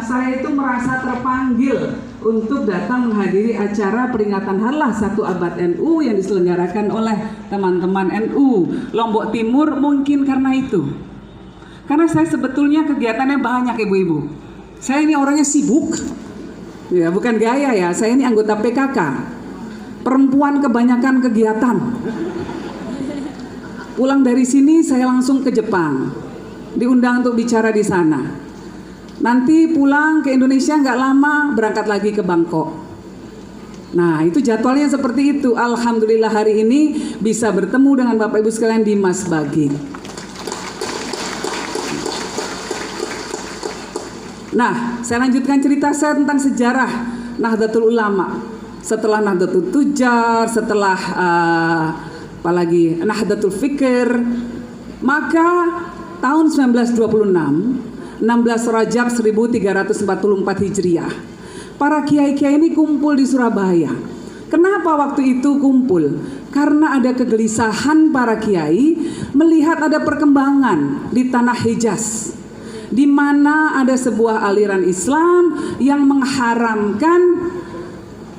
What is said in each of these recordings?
saya itu merasa terpanggil untuk datang menghadiri acara peringatan Harlah 1 Abad NU yang diselenggarakan oleh teman-teman NU Lombok Timur. Mungkin karena itu, karena saya sebetulnya kegiatannya banyak ibu-ibu. Saya ini orangnya sibuk, ya bukan gaya ya. Saya ini anggota PKK, perempuan kebanyakan kegiatan. Pulang dari sini saya langsung ke Jepang, diundang untuk bicara di sana. Nanti pulang ke Indonesia nggak lama berangkat lagi ke Bangkok. Nah itu jadwalnya seperti itu. Alhamdulillah hari ini bisa bertemu dengan Bapak Ibu sekalian di Masbagi. Nah saya lanjutkan cerita saya tentang sejarah Nahdlatul Ulama. Setelah Nahdlatul Tujar, setelah apalagi Nahdlatul Fikr, maka tahun 1926 16 Rajab 1344 Hijriah, para kiai-kiai ini kumpul di Surabaya. Kenapa waktu itu kumpul? Karena ada kegelisahan para kiai melihat ada perkembangan di tanah Hijaz, di mana ada sebuah aliran Islam yang mengharamkan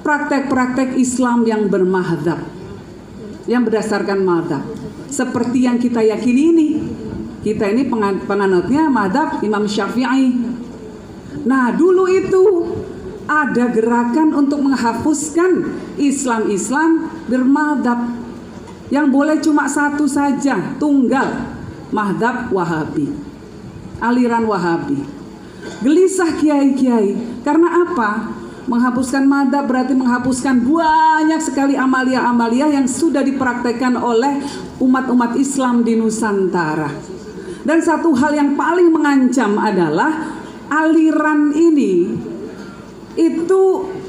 praktek-praktek Islam yang bermadzhab, yang berdasarkan madzhab, seperti yang kita yakini ini. Kita ini penganutnya madzhab Imam Syafi'i. Nah dulu itu ada gerakan untuk menghapuskan Islam bermadzhab, yang boleh cuma satu saja, tunggal, madzhab Wahabi, aliran Wahabi. Gelisah kiai-kiai, karena apa? Menghapuskan madzhab berarti menghapuskan banyak sekali amalia-amalia yang sudah dipraktekkan oleh umat-umat Islam di Nusantara. Dan satu hal yang paling mengancam adalah aliran ini itu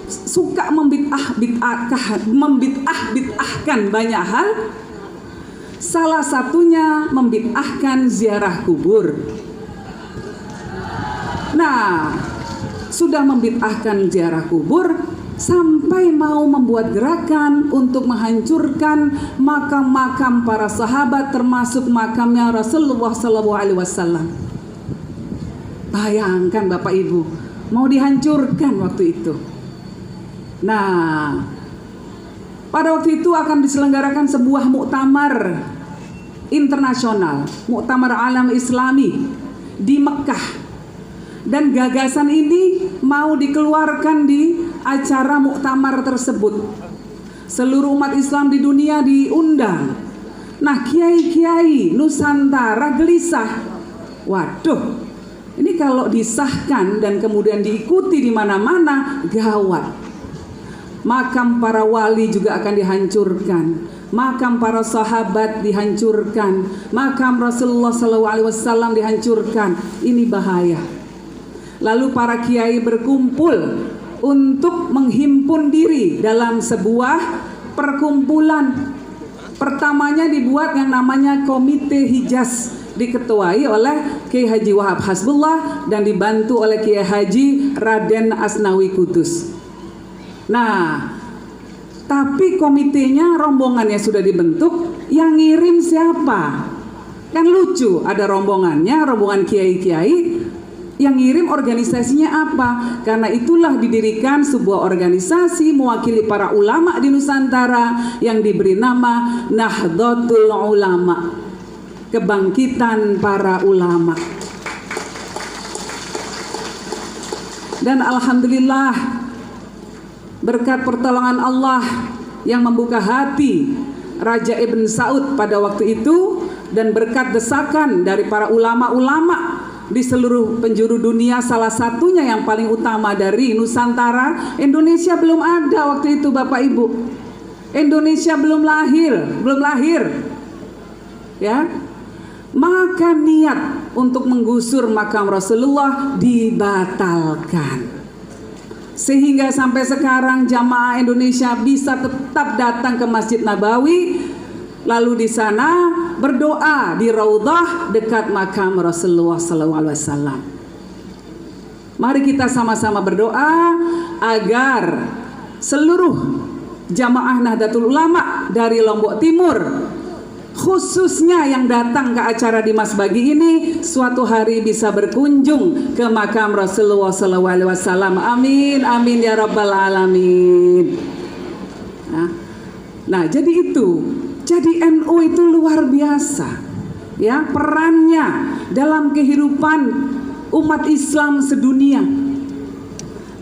suka membid'ahkan banyak hal. Salah satunya membid'ahkan ziarah kubur. Nah, sudah membid'ahkan ziarah kubur sampai mau membuat gerakan untuk menghancurkan makam-makam para sahabat, termasuk makamnya Rasulullah SAW. Bayangkan Bapak Ibu, mau dihancurkan waktu itu. Nah, pada waktu itu akan diselenggarakan sebuah muktamar internasional, muktamar alam Islami di Mekah. Dan gagasan ini mau dikeluarkan di acara muktamar tersebut. Seluruh umat Islam di dunia diundang. Nah kiai-kiai Nusantara gelisah. Waduh, ini kalau disahkan dan kemudian diikuti di mana-mana, gawat. Makam para wali juga akan dihancurkan, makam para sahabat dihancurkan, makam Rasulullah SAW dihancurkan. Ini bahaya. Lalu para kiai berkumpul untuk menghimpun diri dalam sebuah perkumpulan. Pertamanya dibuat yang namanya Komite Hijaz, diketuai oleh Kiai Haji Wahab Hasbullah dan dibantu oleh Kiai Haji Raden Asnawi Kudus. Nah, tapi komitenya, rombongannya sudah dibentuk, yang ngirim siapa? Kan lucu, ada rombongannya, rombongan kiai-kiai. Yang ngirim organisasinya apa? Karena itulah didirikan sebuah organisasi mewakili para ulama di Nusantara yang diberi nama Nahdlatul Ulama, kebangkitan para ulama. Dan alhamdulillah berkat pertolongan Allah yang membuka hati Raja Ibn Saud pada waktu itu, dan berkat desakan dari para ulama-ulama di seluruh penjuru dunia, salah satunya yang paling utama dari Nusantara. Indonesia belum ada waktu itu Bapak Ibu. Indonesia belum lahir, ya. Maka niat untuk menggusur makam Rasulullah dibatalkan. Sehingga sampai sekarang jamaah Indonesia bisa tetap datang ke Masjid Nabawi, lalu di sana berdoa di Raudhah dekat makam Rasulullah SAW. Mari kita sama-sama berdoa agar seluruh jamaah Nahdlatul Ulama dari Lombok Timur, khususnya yang datang ke acara Dimas Bagi ini suatu hari bisa berkunjung ke makam Rasulullah SAW. Amin, amin ya rabbal alamin. Nah, jadi NU itu luar biasa, ya, perannya dalam kehidupan umat Islam sedunia.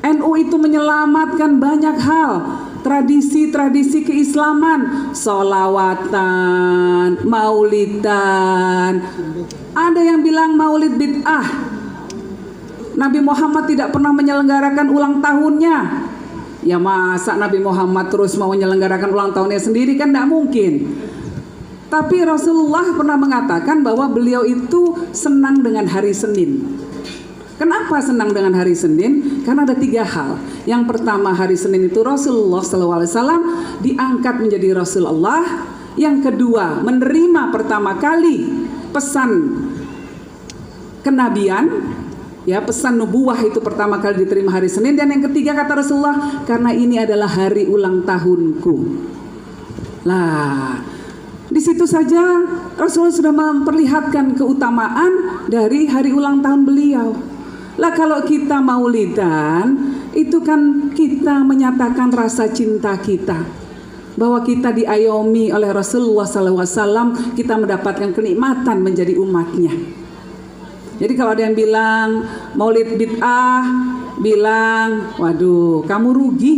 NU itu menyelamatkan banyak hal, tradisi-tradisi keislaman, sholawatan, maulidan. Ada yang bilang maulid bid'ah. Nabi Muhammad tidak pernah menyelenggarakan ulang tahunnya. Ya masa Nabi Muhammad terus mau menyelenggarakan ulang tahunnya sendiri, kan tidak mungkin. Tapi Rasulullah pernah mengatakan bahwa beliau itu senang dengan hari Senin. Kenapa senang dengan hari Senin? Karena ada 3 hal. Yang pertama, hari Senin itu Rasulullah SAW diangkat menjadi Rasulullah. Yang kedua, menerima pertama kali pesan kenabian. Ya, pesan nubuwah itu pertama kali diterima hari Senin. Dan yang ketiga kata Rasulullah, karena ini adalah hari ulang tahunku. Lah, di situ saja Rasulullah sudah memperlihatkan keutamaan dari hari ulang tahun beliau. Lah, kalau kita maulidan, itu kan kita menyatakan rasa cinta kita, bahwa kita diayomi oleh Rasulullah SAW, kita mendapatkan kenikmatan menjadi umatnya. Jadi kalau ada yang bilang maulid bid'ah, bilang, waduh, kamu rugi,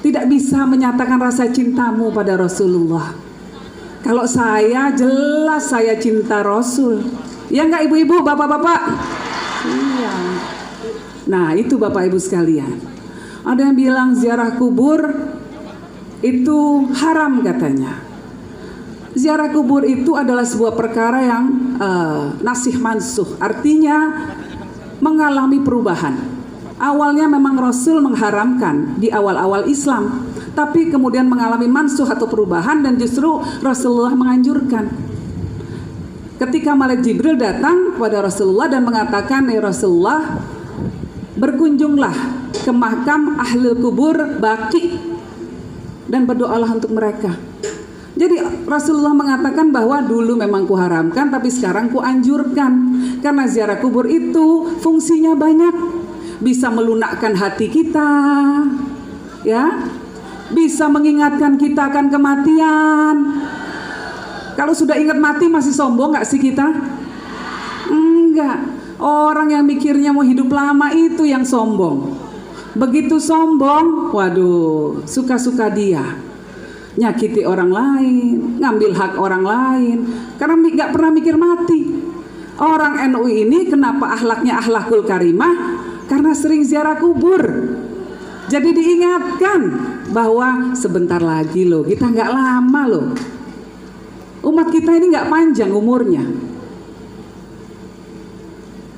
tidak bisa menyatakan rasa cintamu pada Rasulullah. Kalau saya, jelas saya cinta Rasul. Ya enggak ibu-ibu, bapak-bapak? Iya. Nah, itu Bapak Ibu sekalian. Ada yang bilang ziarah kubur itu haram katanya. Ziarah kubur itu adalah sebuah perkara yang nasih mansuh, artinya mengalami perubahan. Awalnya memang Rasul mengharamkan di awal-awal Islam, tapi kemudian mengalami mansuh atau perubahan, dan justru Rasulullah menganjurkan. Ketika Malaikat Jibril datang kepada Rasulullah dan mengatakan, "Ya Rasulullah, berkunjunglah ke makam ahli kubur Baqi dan berdoalah untuk mereka." Jadi Rasulullah mengatakan bahwa dulu memang kuharamkan, tapi sekarang kuanjurkan. Karena ziarah kubur itu fungsinya banyak. Bisa melunakkan hati kita, ya, bisa mengingatkan kita akan kematian. Kalau sudah ingat mati masih sombong gak sih kita? Enggak. Orang yang mikirnya mau hidup lama itu yang sombong. Begitu sombong, waduh, suka-suka dia, nyakiti orang lain, ngambil hak orang lain, karena gak pernah mikir mati. Orang NU ini kenapa akhlaknya akhlakul karimah? Karena sering ziarah kubur. Jadi diingatkan bahwa sebentar lagi loh, kita gak lama loh. Umat kita ini gak panjang umurnya.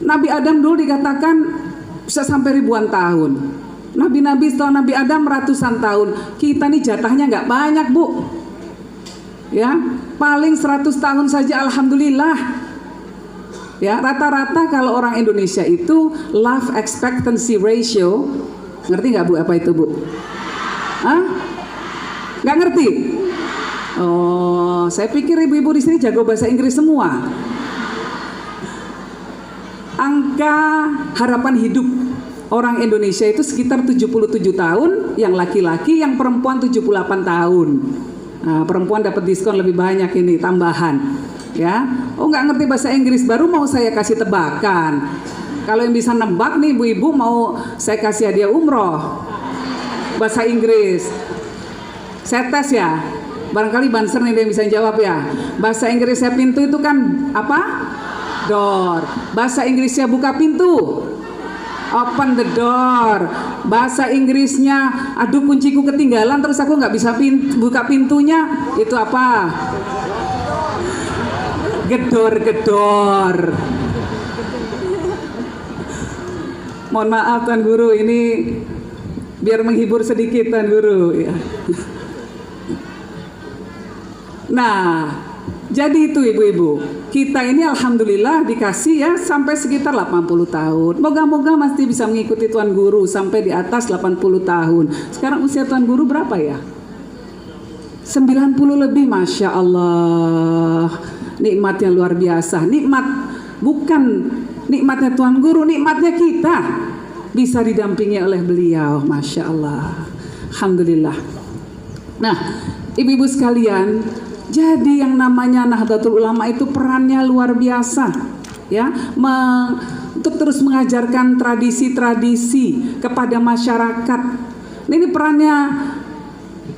Nabi Adam dulu dikatakan bisa sampai ribuan tahun. Nabi-nabi setelah Nabi Adam ratusan tahun. Kita nih jatahnya nggak banyak, Bu. Ya, paling 100 tahun saja alhamdulillah. Ya, rata-rata kalau orang Indonesia itu life expectancy ratio, ngerti nggak Bu apa itu, Bu? Hah? Nggak ngerti? Oh, saya pikir ibu-ibu di sini jago bahasa Inggris semua. Angka harapan hidup orang Indonesia itu sekitar 77 tahun, yang laki-laki, yang perempuan 78 tahun. Nah, perempuan dapat diskon lebih banyak ini, tambahan. Ya, oh nggak ngerti bahasa Inggris, baru mau saya kasih tebakan. Kalau yang bisa nebak nih ibu-ibu, mau saya kasih hadiah umroh bahasa Inggris. Saya tes ya, barangkali Banser nih yang bisa jawab ya. Bahasa Inggrisnya pintu itu kan apa? Door. Bahasa Inggrisnya buka pintu, open the door. Bahasa Inggrisnya, aduh kunciku ketinggalan terus aku nggak bisa buka pintunya, itu apa? Gedor-gedor. Mohon maaf Tuan Guru, ini biar menghibur sedikit Tuan Guru ya. Nah, jadi itu ibu-ibu, kita ini alhamdulillah dikasih ya sampai sekitar 80 tahun. Moga-moga masih bisa mengikuti Tuan Guru sampai di atas 80 tahun. Sekarang usia Tuan Guru berapa ya? 90 lebih, Masya Allah. Nikmatnya luar biasa. Nikmat, bukan nikmatnya Tuan Guru, nikmatnya kita bisa didampingi oleh beliau. Masya Allah, alhamdulillah. Nah, ibu-ibu sekalian, jadi yang namanya Nahdlatul Ulama itu perannya luar biasa, ya, untuk terus mengajarkan tradisi-tradisi kepada masyarakat. Ini perannya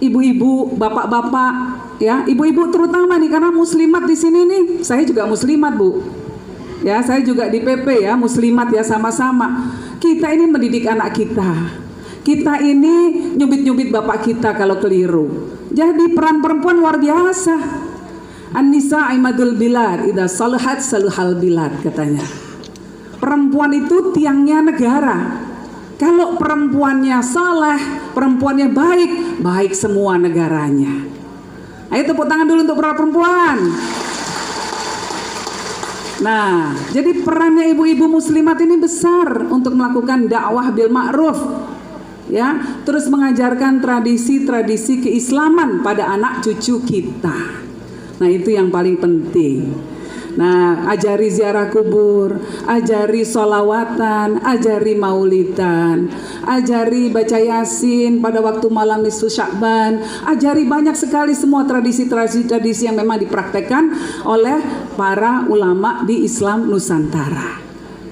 ibu-ibu, bapak-bapak, ya, ibu-ibu terutama nih, karena muslimat di sini nih. Saya juga muslimat, Bu. Ya, saya juga di PP ya, muslimat ya, sama-sama. Kita ini mendidik anak kita. Kita ini nyubit-nyubit bapak kita kalau keliru. Jadi peran perempuan luar biasa. An-nisa imadul bilad, idza salahat saluhal bilad, katanya. Perempuan itu tiangnya negara. Kalau perempuannya saleh, perempuannya baik, baik semua negaranya. Ayo tepuk tangan dulu untuk para perempuan. Nah, jadi perannya ibu-ibu muslimat ini besar untuk melakukan dakwah bil ma'ruf, ya, terus mengajarkan tradisi-tradisi keislaman pada anak cucu kita. Nah, itu yang paling penting. Nah, ajari ziarah kubur, ajari sholawatan, ajari maulidan, ajari baca yasin pada waktu malam nisfu Sya'ban, ajari banyak sekali semua tradisi-tradisi yang memang dipraktekkan oleh para ulama di Islam Nusantara.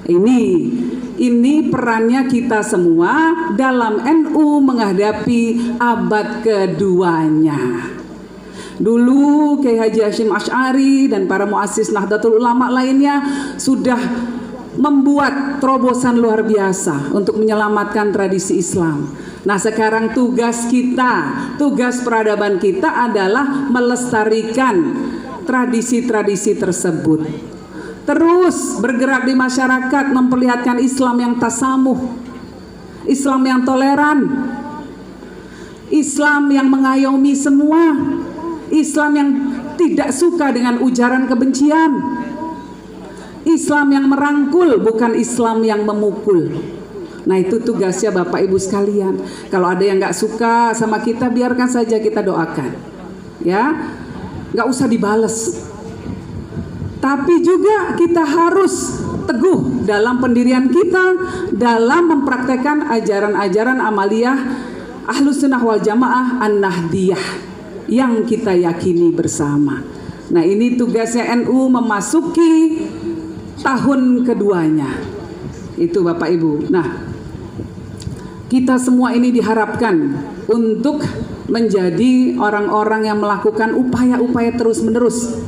Ini perannya kita semua dalam NU menghadapi abad keduanya. Dulu Kiai Haji Hashim Asy'ari dan para muassis Nahdlatul Ulama lainnya sudah membuat terobosan luar biasa untuk menyelamatkan tradisi Islam. Nah, sekarang tugas kita, tugas peradaban kita adalah melestarikan tradisi-tradisi tersebut. Terus bergerak di masyarakat, memperlihatkan Islam yang tasamuh, Islam yang toleran, Islam yang mengayomi semua, Islam yang tidak suka dengan ujaran kebencian, Islam yang merangkul, bukan Islam yang memukul. Nah, itu tugasnya Bapak Ibu sekalian. Kalau ada yang nggak suka sama kita, biarkan saja, kita doakan, ya, nggak usah dibales. Tapi juga kita harus teguh dalam pendirian kita, dalam mempraktekkan ajaran-ajaran amaliyah Ahlus Sunnah wal Jamaah An-Nahdiyah yang kita yakini bersama. Nah, ini tugasnya NU memasuki tahun keduanya. Itu Bapak Ibu. Nah, kita semua ini diharapkan untuk menjadi orang-orang yang melakukan upaya-upaya terus-menerus.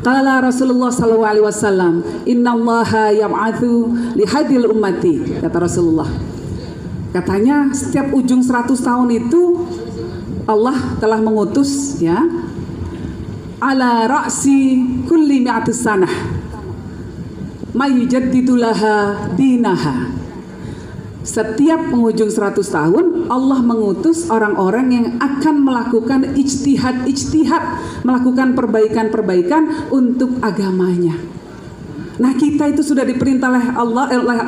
Qala Rasulullah SAW, innallaha yab'atsu lihadil ummati, kata Rasulullah. Katanya setiap ujung 100 tahun itu Allah telah mengutus, ya, ala ra'si kulli mi'atis sanah mayujaddidu laha dinaha. Setiap penghujung 100 tahun Allah mengutus orang-orang yang akan melakukan ijtihad, melakukan perbaikan-perbaikan untuk agamanya. Nah, kita itu sudah diperintah oleh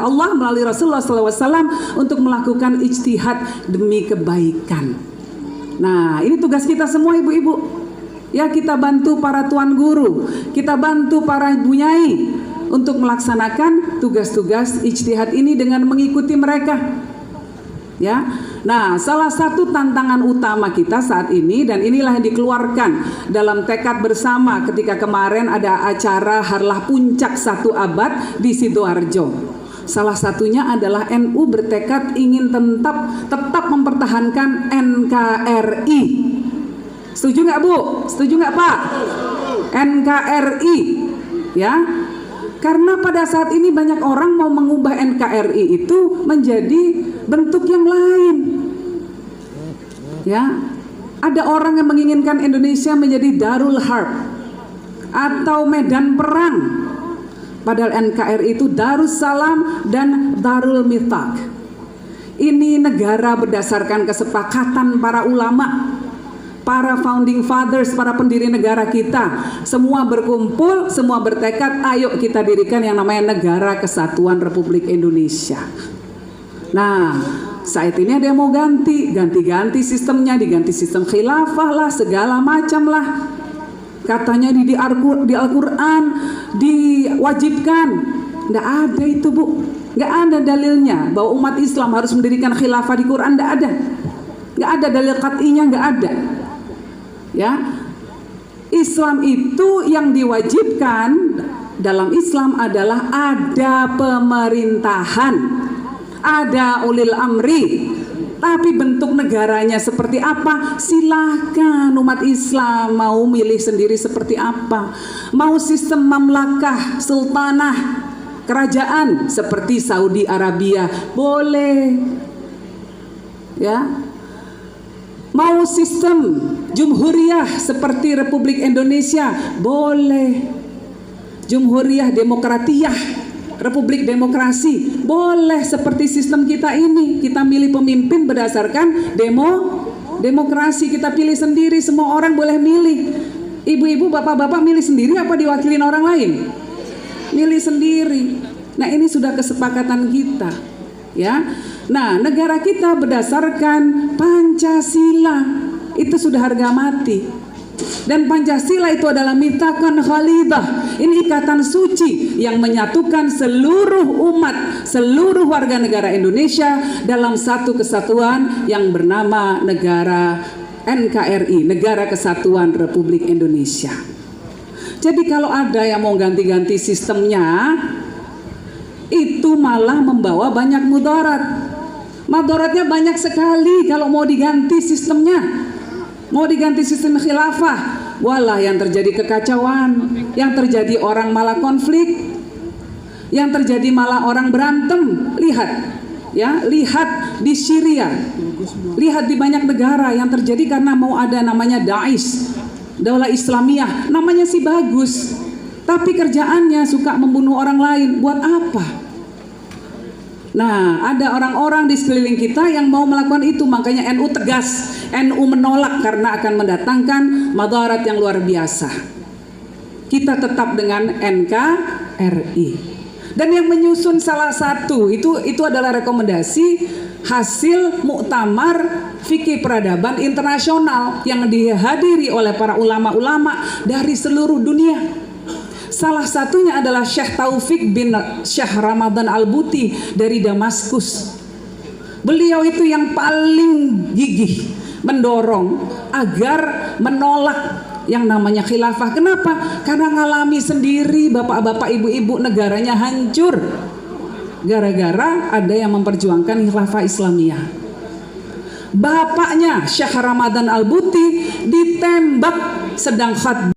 Allah melalui Rasulullah SAW untuk melakukan ijtihad demi kebaikan. Nah, ini tugas kita semua ibu-ibu. Ya, kita bantu para tuan guru, kita bantu para ibu nyai untuk melaksanakan tugas-tugas ijtihad ini dengan mengikuti mereka. Ya. Nah, salah satu tantangan utama kita saat ini, dan inilah yang dikeluarkan dalam tekad bersama ketika kemarin ada acara Harlah Puncak 1 Abad di Sidoarjo. Salah satunya adalah NU bertekad ingin tetap mempertahankan NKRI. Setuju nggak, Bu? Setuju nggak, Pak? NKRI, ya. Karena pada saat ini banyak orang mau mengubah NKRI itu menjadi bentuk yang lain. Ya, ada orang yang menginginkan Indonesia menjadi Darul Harb atau medan perang. Padahal NKRI itu Darussalam dan Darul Mithaq. Ini negara berdasarkan kesepakatan para ulama, para founding fathers, para pendiri negara kita. Semua berkumpul, semua bertekad, ayo kita dirikan yang namanya Negara Kesatuan Republik Indonesia. Nah, saat ini ada yang mau ganti sistemnya, diganti sistem khilafah lah, segala macam lah. Katanya di Al-Quran diwajibkan. Nggak ada itu, Bu. Nggak ada dalilnya bahwa umat Islam harus mendirikan khilafah di Quran. Nggak ada. Nggak ada dalil qat'inya, nggak ada. Ya, Islam itu yang diwajibkan dalam Islam adalah ada pemerintahan, ada ulil amri. Tapi bentuk negaranya seperti apa? Silahkan umat Islam mau milih sendiri seperti apa. Mau sistem mamlakah, sultanah, kerajaan seperti Saudi Arabia, boleh. Ya. Mau sistem jumhuriyah seperti Republik Indonesia, boleh. Jumhuriyah demokratiyah, Republik Demokrasi, boleh seperti sistem kita ini. Kita milih pemimpin berdasarkan demokrasi, kita pilih sendiri, semua orang boleh milih. Ibu-ibu, bapak-bapak milih sendiri apa diwakilin orang lain? Milih sendiri. Nah, ini sudah kesepakatan kita, ya. Nah, negara kita berdasarkan Pancasila, itu sudah harga mati. Dan Pancasila itu adalah mitsaqan khalidah. Ini ikatan suci yang menyatukan seluruh umat, seluruh warga negara Indonesia dalam satu kesatuan yang bernama negara NKRI, Negara Kesatuan Republik Indonesia. Jadi kalau ada yang mau ganti-ganti sistemnya, itu malah membawa banyak mudarat. Mudaratnya banyak sekali kalau mau diganti sistemnya. Mau diganti sistem khilafah, walah yang terjadi kekacauan, yang terjadi orang malah konflik, yang terjadi malah orang berantem. Lihat, ya, lihat di Syria, lihat di banyak negara yang terjadi karena mau ada namanya Daesh, Daulah Islamiyah, namanya sih bagus, tapi kerjaannya suka membunuh orang lain. Buat apa? Nah, ada orang-orang di sekeliling kita yang mau melakukan itu, makanya NU tegas, NU menolak karena akan mendatangkan madarat yang luar biasa. Kita tetap dengan NKRI. Dan yang menyusun salah satu itu adalah rekomendasi hasil Muktamar Fikih Peradaban Internasional yang dihadiri oleh para ulama-ulama dari seluruh dunia. Salah satunya adalah Syekh Taufik bin Syekh Ramadan Al-Buti dari Damaskus. Beliau itu yang paling gigih mendorong agar menolak yang namanya khilafah. Kenapa? Karena ngalami sendiri bapak-bapak, ibu-ibu, negaranya hancur gara-gara ada yang memperjuangkan khilafah Islamiyah. Bapaknya Syekh Ramadan Al-Buti ditembak sedang khutbah